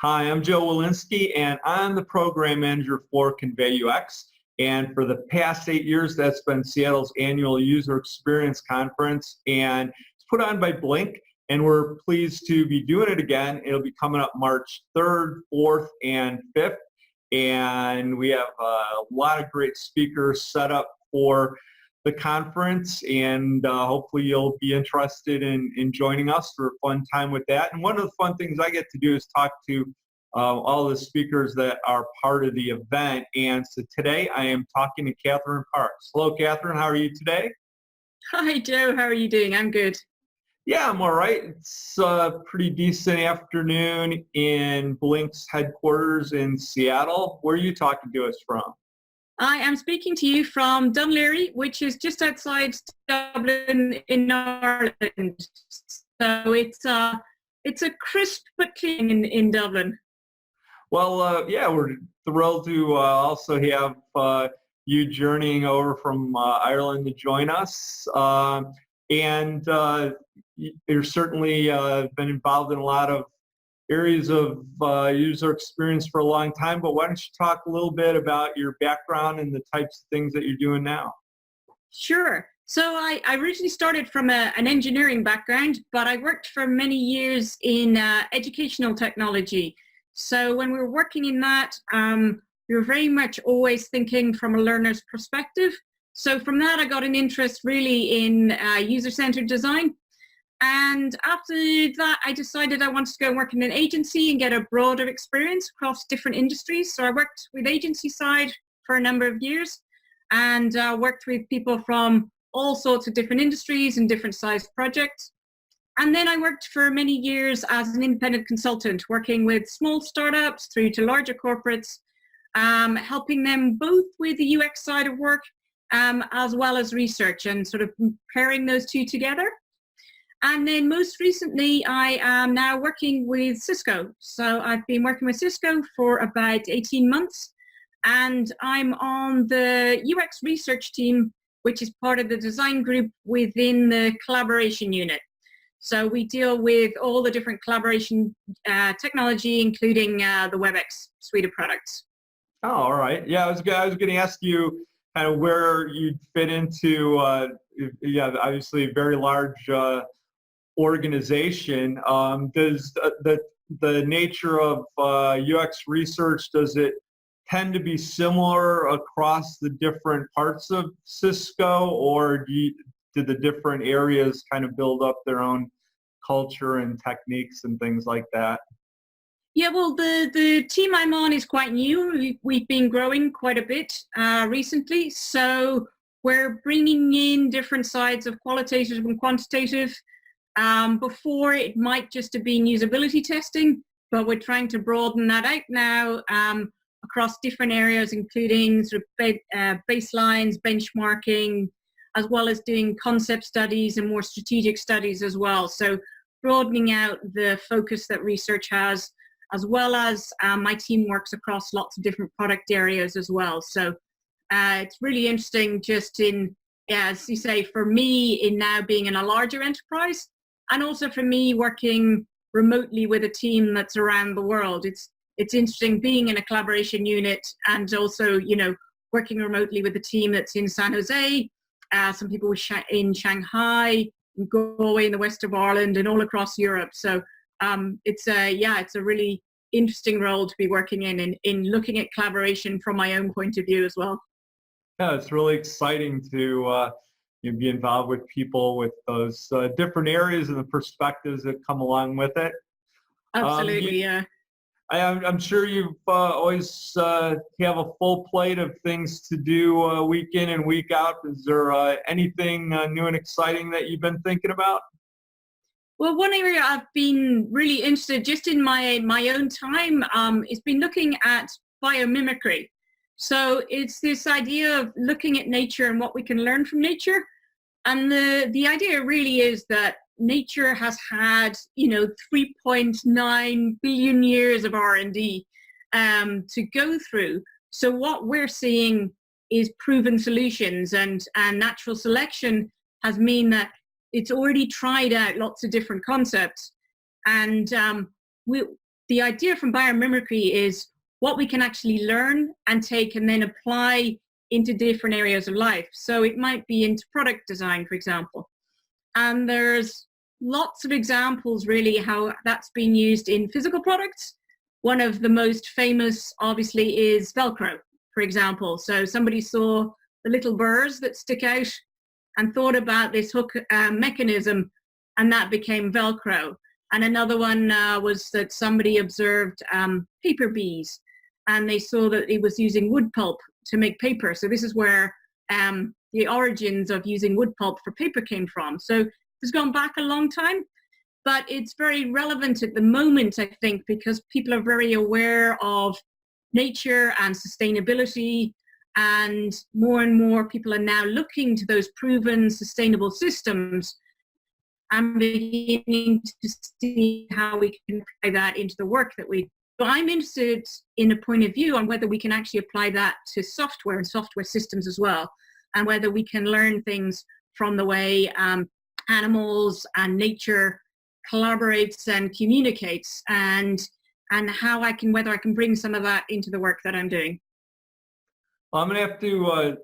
Hi, I'm Joe Walensky, and I'm the program manager for ConveyUX. And for the past 8 years, that's been Seattle's annual user experience conference, and it's put on by Blink, and we're pleased to be doing it again. It'll be coming up March 3rd, 4th, and 5th, and we have a lot of great speakers set up for the conference, and hopefully you'll be interested in joining us for a fun time with that. And one of the fun things I get to do is talk to all the speakers that are part of the event. And so today I am talking to Kathryn Parkes. Hello, Kathryn. How are you today? Hi, Joe. How are you doing? I'm good. Yeah, I'm all right. It's a pretty decent afternoon in Blink's headquarters in Seattle. Where are you talking to us from? I am speaking to you from Dunleary, which is just outside Dublin in Ireland. So it's a crisp but clean in Dublin. Well, yeah, we're thrilled to also have you journeying over from Ireland to join us. And you're certainly been involved in a lot of areas of user experience for a long time, but why don't you talk a little bit about your background and the types of things that you're doing now? Sure. So I originally started from an engineering background, but I worked for many years in educational technology. So when we were working in that, we were very much always thinking from a learner's perspective. So from that, I got an interest really in user-centered design. And after that, I decided I wanted to go and work in an agency and get a broader experience across different industries. So I worked with agency side for a number of years and worked with people from all sorts of different industries and different sized projects. And then I worked for many years as an independent consultant, working with small startups through to larger corporates, helping them both with the UX side of work as well as research and sort of pairing those two together. And then most recently, I am now working with Cisco. So I've been working with Cisco for about 18 months, and I'm on the UX research team, which is part of the design group within the collaboration unit. So we deal with all the different collaboration technology, including the WebEx suite of products. Oh, all right. Yeah, I was going to ask you kind of where you'd fit into, yeah, obviously a very large organization. Does the nature of UX research, does it tend to be similar across the different parts of Cisco, or do the different areas kind of build up their own culture and techniques and things like that? Yeah, well, the team I'm on is quite new. We've been growing quite a bit recently, so we're bringing in different sides of qualitative and quantitative. Before, it might just have been usability testing, but we're trying to broaden that out now across different areas, including sort of baselines, benchmarking, as well as doing concept studies and more strategic studies as well. So broadening out the focus that research has, as well as my team works across lots of different product areas as well. So it's really interesting just in, as you say, for me in now being in a larger enterprise, and also for me working remotely with a team that's around the world. It's interesting being in a collaboration unit and also, you know, working remotely with a team that's in San Jose, some people in Shanghai, in Galway in the west of Ireland, and all across Europe. So it's a really interesting role to be working in looking at collaboration from my own point of view as well. Yeah, it's really exciting to be involved with people with those different areas and the perspectives that come along with it. Absolutely, yeah. I'm sure you've always have a full plate of things to do week in and week out. Is there anything new and exciting that you've been thinking about? Well, one area I've been really interested just in my own time is been looking at biomimicry. So it's this idea of looking at nature and what we can learn from nature. And the idea really is that nature has had, 3.9 billion years of R&D to go through. So what we're seeing is proven solutions, and natural selection has meant that it's already tried out lots of different concepts. And the idea from biomimicry is what we can actually learn and take and then apply into different areas of life. So it might be into product design, for example. And there's lots of examples really how that's been used in physical products. One of the most famous obviously is Velcro, for example. So somebody saw the little burrs that stick out and thought about this hook mechanism, and that became Velcro. And another one was that somebody observed paper bees, and they saw that it was using wood pulp to make paper. So this is where the origins of using wood pulp for paper came from. So it's gone back a long time, but it's very relevant at the moment, I think, because people are very aware of nature and sustainability, and more people are now looking to those proven sustainable systems and beginning to see how we can apply that into the work that we do. So I'm interested in a point of view on whether we can actually apply that to software and software systems as well, and whether we can learn things from the way animals and nature collaborates and communicates, and how whether I can bring some of that into the work that I'm doing. I'm going to have to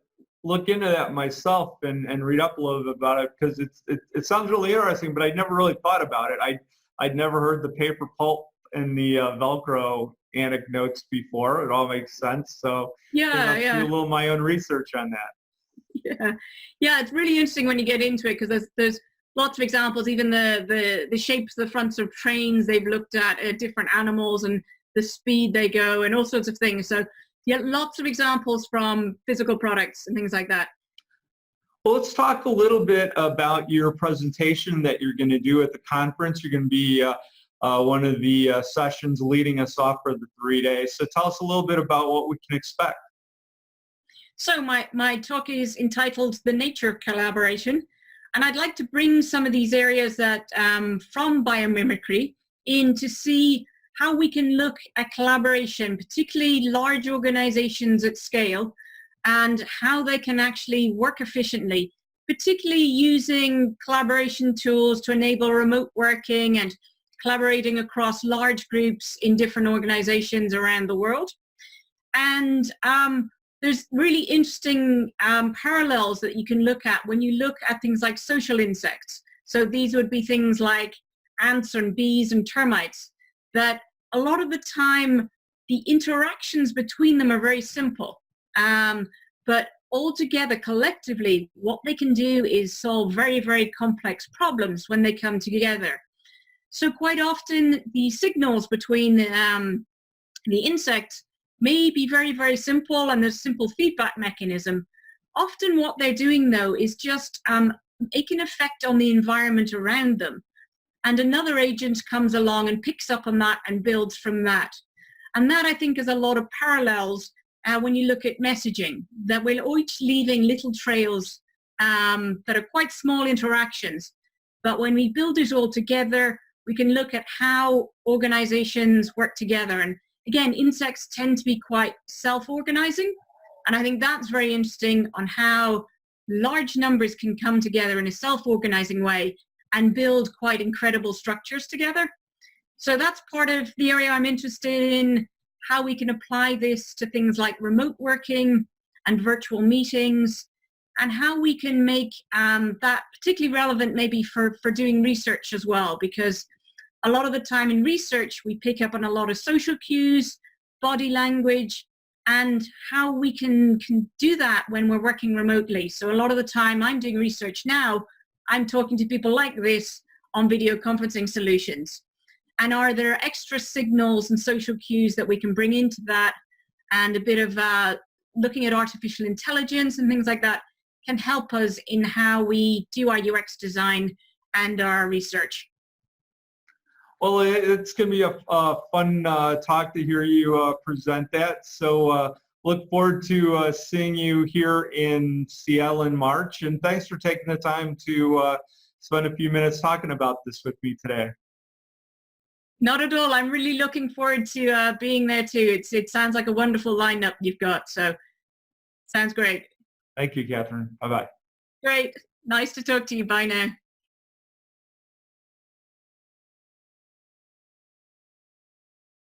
look into that myself and read up a little bit about it, because it sounds really interesting, but I never really thought about it. I'd never heard the paper pulp and the Velcro anecdotes before. It all makes sense. So yeah, do a little my own research on that. Yeah, it's really interesting when you get into it, because there's lots of examples. Even the shapes of the fronts of trains, they've looked at different animals and the speed they go and all sorts of things. So yeah, lots of examples from physical products and things like that. Well, let's talk a little bit about your presentation that you're going to do at the conference. You're going to be one of the sessions leading us off for the 3 days. So tell us a little bit about what we can expect. So my talk is entitled The Nature of Collaboration. And I'd like to bring some of these areas that from biomimicry in to see how we can look at collaboration, particularly large organizations at scale, and how they can actually work efficiently, particularly using collaboration tools to enable remote working and collaborating across large groups in different organizations around the world. And there's really interesting parallels that you can look at when you look at things like social insects. So these would be things like ants and bees and termites, that a lot of the time the interactions between them are very simple. But altogether, collectively, what they can do is solve very, very complex problems when they come together. So quite often the signals between the insects may be very, very simple, and there's a simple feedback mechanism. Often what they're doing, though, is just making an effect on the environment around them. And another agent comes along and picks up on that and builds from that. And that, I think, is a lot of parallels when you look at messaging, that we're each leaving little trails that are quite small interactions. But when we build it all together, we can look at how organizations work together. And again, insects tend to be quite self-organizing. And I think that's very interesting on how large numbers can come together in a self-organizing way and build quite incredible structures together. So that's part of the area I'm interested in, how we can apply this to things like remote working and virtual meetings, and how we can make that particularly relevant maybe for doing research as well, because a lot of the time in research, we pick up on a lot of social cues, body language, and how we can do that when we're working remotely. So a lot of the time I'm doing research now, I'm talking to people like this on video conferencing solutions. And are there extra signals and social cues that we can bring into that, and a bit of looking at artificial intelligence and things like that can help us in how we do our UX design and our research. Well, it's going to be a fun talk to hear you present that. So look forward to seeing you here in Seattle in March. And thanks for taking the time to spend a few minutes talking about this with me today. Not at all. I'm really looking forward to being there too. It sounds like a wonderful lineup you've got. So sounds great. Thank you, Kathryn. Bye-bye. Great. Nice to talk to you. Bye now.